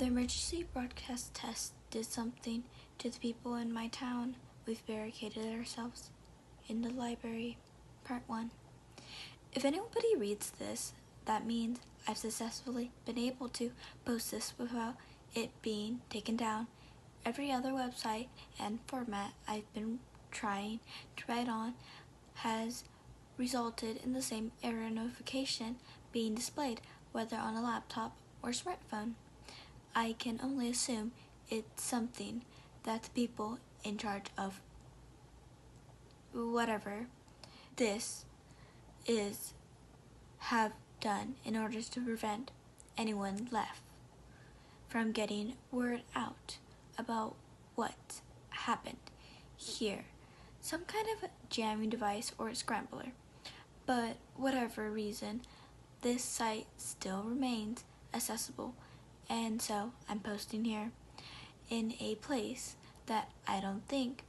The emergency broadcast test did something to the people in my town. We've barricaded ourselves in the library. Part 1. If anybody reads this, that means I've successfully been able to post this without it being taken down. Every other website and format I've been trying to write on has resulted in the same error notification being displayed, whether on a laptop or smartphone. I can only assume it's something that the people in charge of whatever this is have done in order to prevent anyone left from getting word out about what happened here. Some kind of jamming device or scrambler. But whatever reason, this site still remains accessible, and so I'm posting here in a place that I don't think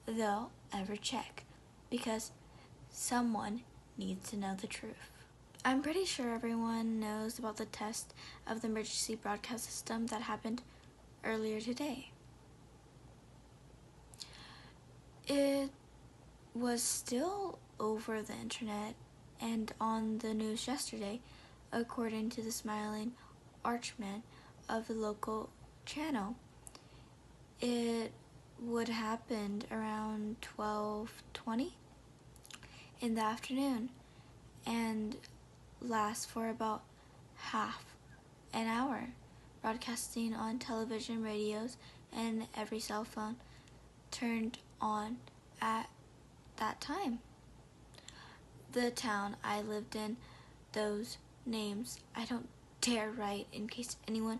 they'll ever check, because someone needs to know the truth. I'm pretty sure everyone knows about the test of the emergency broadcast system that happened earlier today. It was still over the internet and on the news yesterday, according to the smiling archman of the local channel. It would happen around 12:20 in the afternoon and last for about half an hour, broadcasting on television, radios, and every cell phone turned on at that time. The town I lived in, those names I don't dare write in case anyone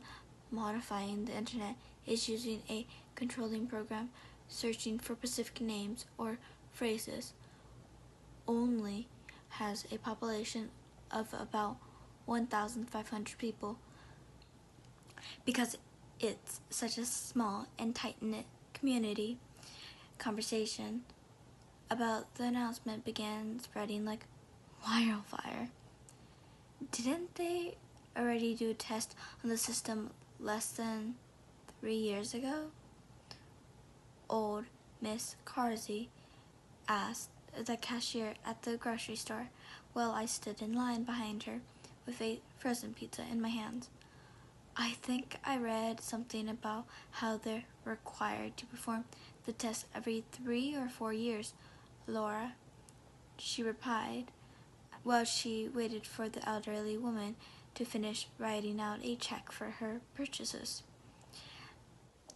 modifying the internet is using a controlling program searching for specific names or phrases, only has a population of about 1,500 people. Because it's such a small and tight-knit community, conversation about the announcement began spreading like wildfire. Didn't they already do a test on the system less than 3 years ago? Old Miss Carsey asked the cashier at the grocery store while I stood in line behind her with a frozen pizza in my hands. I think I read something about how they're required to perform the test every 3 or 4 years, Laura, she replied, while she waited for the elderly woman to finish writing out a check for her purchases.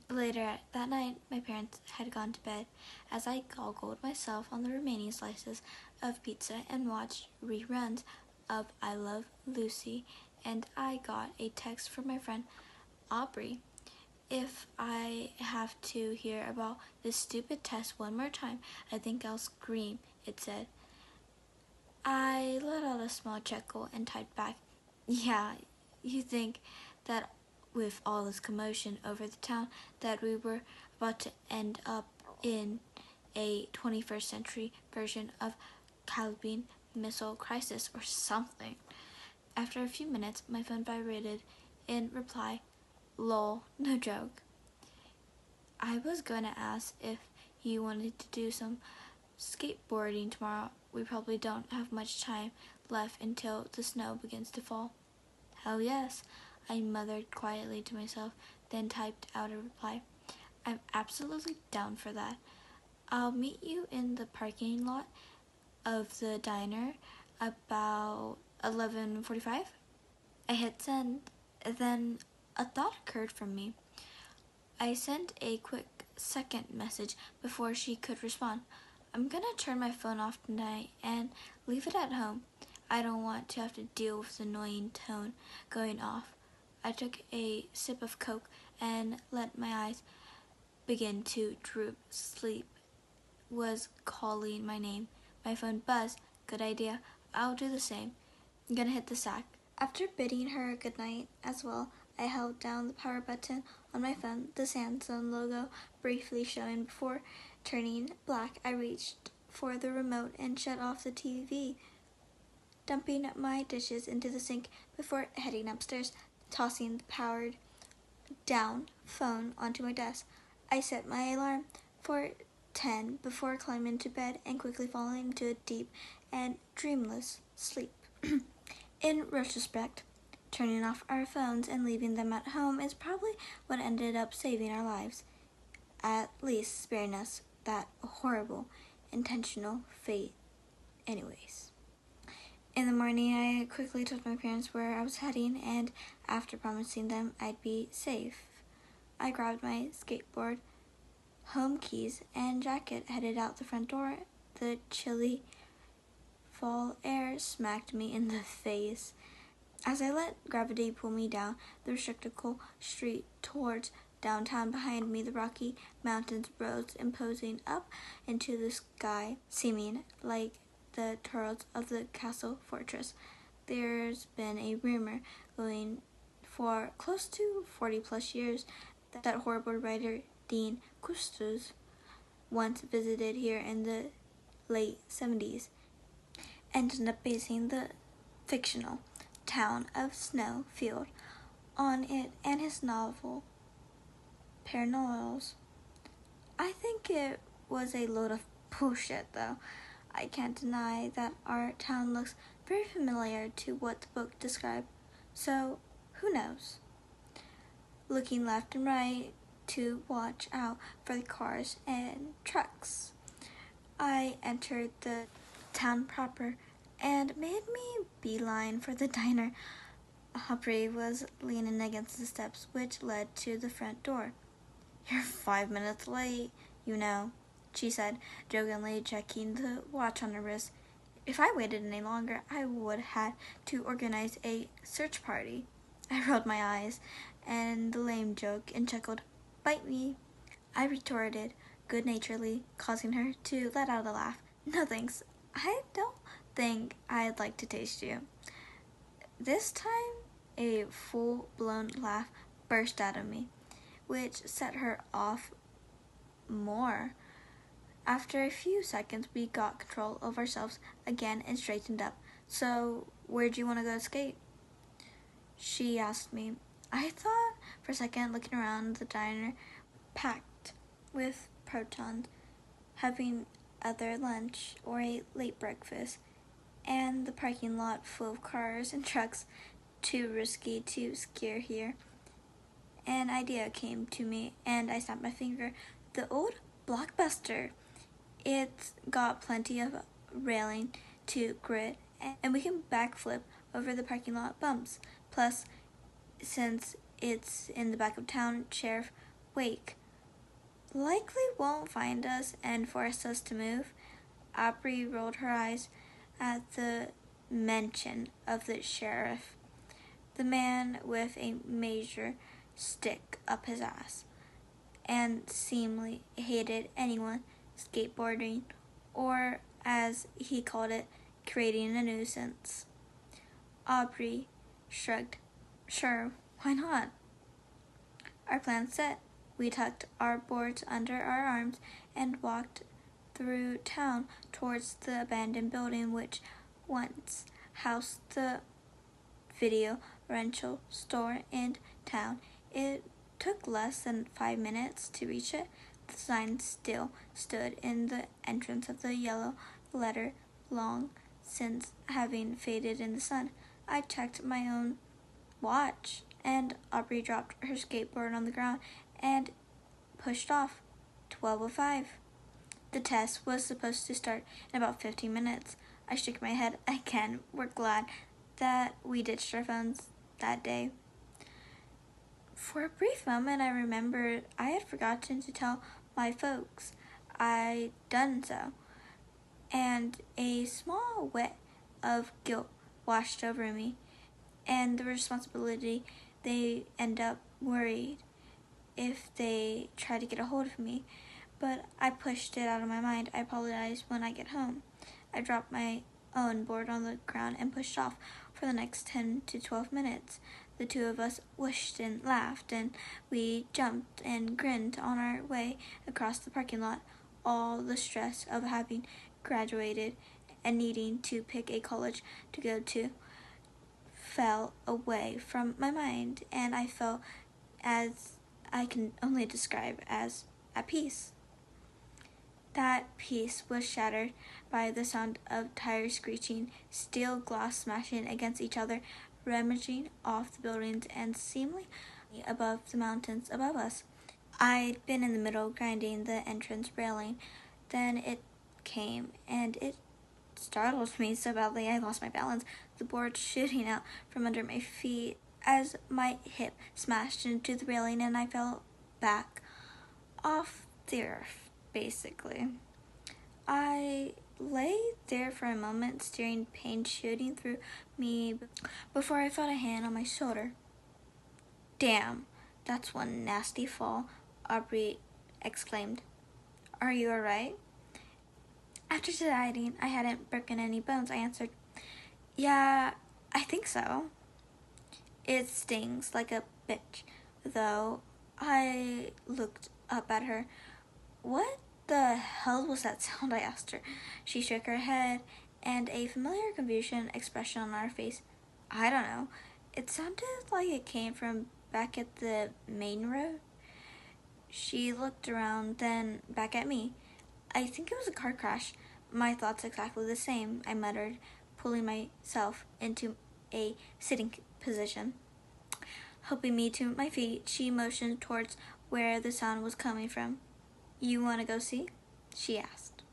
Later that night, my parents had gone to bed as I goggled myself on the remaining slices of pizza and watched reruns of I Love Lucy, and I got a text from my friend Aubrey. If I have to hear about this stupid test one more time, I think I'll scream, it said. I let out a small chuckle and typed back, yeah, you think that with all this commotion over the town that we were about to end up in a 21st century version of Caribbean Missile Crisis or something. After a few minutes, my phone vibrated in reply, lol, no joke. I was going to ask if you wanted to do some skateboarding tomorrow. We probably don't have much time left until the snow begins to fall. Hell yes, I muttered quietly to myself, then typed out a reply. I'm absolutely down for that. I'll meet you in the parking lot of the diner about 11:45. I hit send, then a thought occurred from me. I sent a quick second message before she could respond. I'm gonna turn my phone off tonight and leave it at home. I don't want to have to deal with the annoying tone going off. I took a sip of Coke and let my eyes begin to droop. Sleep was calling my name. My phone buzzed. Good idea. I'll do the same. I'm gonna hit the sack. After bidding her goodnight as well, I held down the power button on my phone, the Samsung logo briefly showing before turning black. I reached for the remote and shut off the TV, dumping my dishes into the sink before heading upstairs, tossing the powered down, phone onto my desk. I set my alarm for 10 before climbing into bed and quickly falling into a deep and dreamless sleep. In retrospect, turning off our phones and leaving them at home is probably what ended up saving our lives, at least sparing us that horrible, intentional fate anyways. In the morning, I quickly told my parents where I was heading, and after promising them I'd be safe, I grabbed my skateboard, home keys, and jacket, headed out the front door. The chilly fall air smacked me in the face as I let gravity pull me down the restrictable street towards downtown. Behind me, the rocky mountains rose, imposing up into the sky, seeming like the turrets of the castle fortress. There's been a rumor going for close to 40 plus years that horrible writer Dean Custos once visited here in the late 70s and ended up basing the fictional town of Snowfield on it and his novel Paranormals. I think it was a load of bullshit, though. I can't deny that our town looks very familiar to what the book described, so who knows? Looking left and right to watch out for the cars and trucks, I entered the town proper and made me beeline for the diner. Aubrey was leaning against the steps which led to the front door. "You're 5 minutes late, you know," she said, jokingly checking the watch on her wrist. If I waited any longer, I would have had to organize a search party. I rolled my eyes and the lame joke and chuckled, "Bite me," I retorted good-naturedly, causing her to let out a laugh. "No thanks, I don't think I'd like to taste you." This time, a full-blown laugh burst out of me, which set her off more. After a few seconds, we got control of ourselves again and straightened up. "So, where'd you want to go skate?" she asked me. I thought for a second, looking around the diner, packed with protons, having either lunch or a late breakfast, and the parking lot full of cars and trucks, too risky to scare here. An idea came to me, and I snapped my finger. The old Blockbuster. It's got plenty of railing to grit, and we can backflip over the parking lot bumps. Plus, since it's in the back of town, Sheriff Wake likely won't find us and force us to move. Aubrey rolled her eyes at the mention of the sheriff, the man with a major stick up his ass, and seemingly hated anyone skateboarding, or as he called it, creating a nuisance. Aubrey shrugged. "Sure, why not?" Our plan set. We tucked our boards under our arms and walked through town towards the abandoned building which once housed the video rental store in town. It took less than 5 minutes to reach it. The sign still stood in the entrance of the yellow letter, long since having faded in the sun. I checked my own watch, and Aubrey dropped her skateboard on the ground and pushed off. 12:05. The test was supposed to start in about 15 minutes. I shook my head again. We're glad that we ditched our phones that day. For a brief moment, I remembered I had forgotten to tell my folks I'd done so, and a small wave of guilt washed over me, and the responsibility they end up worried if they try to get a hold of me, but I pushed it out of my mind. I apologized when I get home. I dropped my own board on the ground and pushed off. For the next 10 to 12 minutes, the two of us whooshed and laughed, and we jumped and grinned on our way across the parking lot. All the stress of having graduated and needing to pick a college to go to fell away from my mind, and I felt as I can only describe as at peace. That peace was shattered by the sound of tires screeching, steel glass smashing against each other, rummaging off the buildings, and seemingly above the mountains above us. I'd been in the middle grinding the entrance railing. Then it came, and it startled me so badly I lost my balance, the board shooting out from under my feet as my hip smashed into the railing and I fell back off the earth, basically. I lay there for a moment, staring, pain shooting through me before I felt a hand on my shoulder. Damn, that's one nasty fall, Aubrey exclaimed. Are you alright? After deciding I hadn't broken any bones, I answered, Yeah, I think so. It stings like a bitch, though. I looked up at her. What the hell was that sound? I asked her. She shook her head, and a familiar confusion expression on her face. I don't know. It sounded like it came from back at the main road. She looked around, then back at me. I think it was a car crash. My thoughts exactly the same, I muttered, pulling myself into a sitting position. Helping me to my feet, she motioned towards where the sound was coming from. You want to go see? She asked.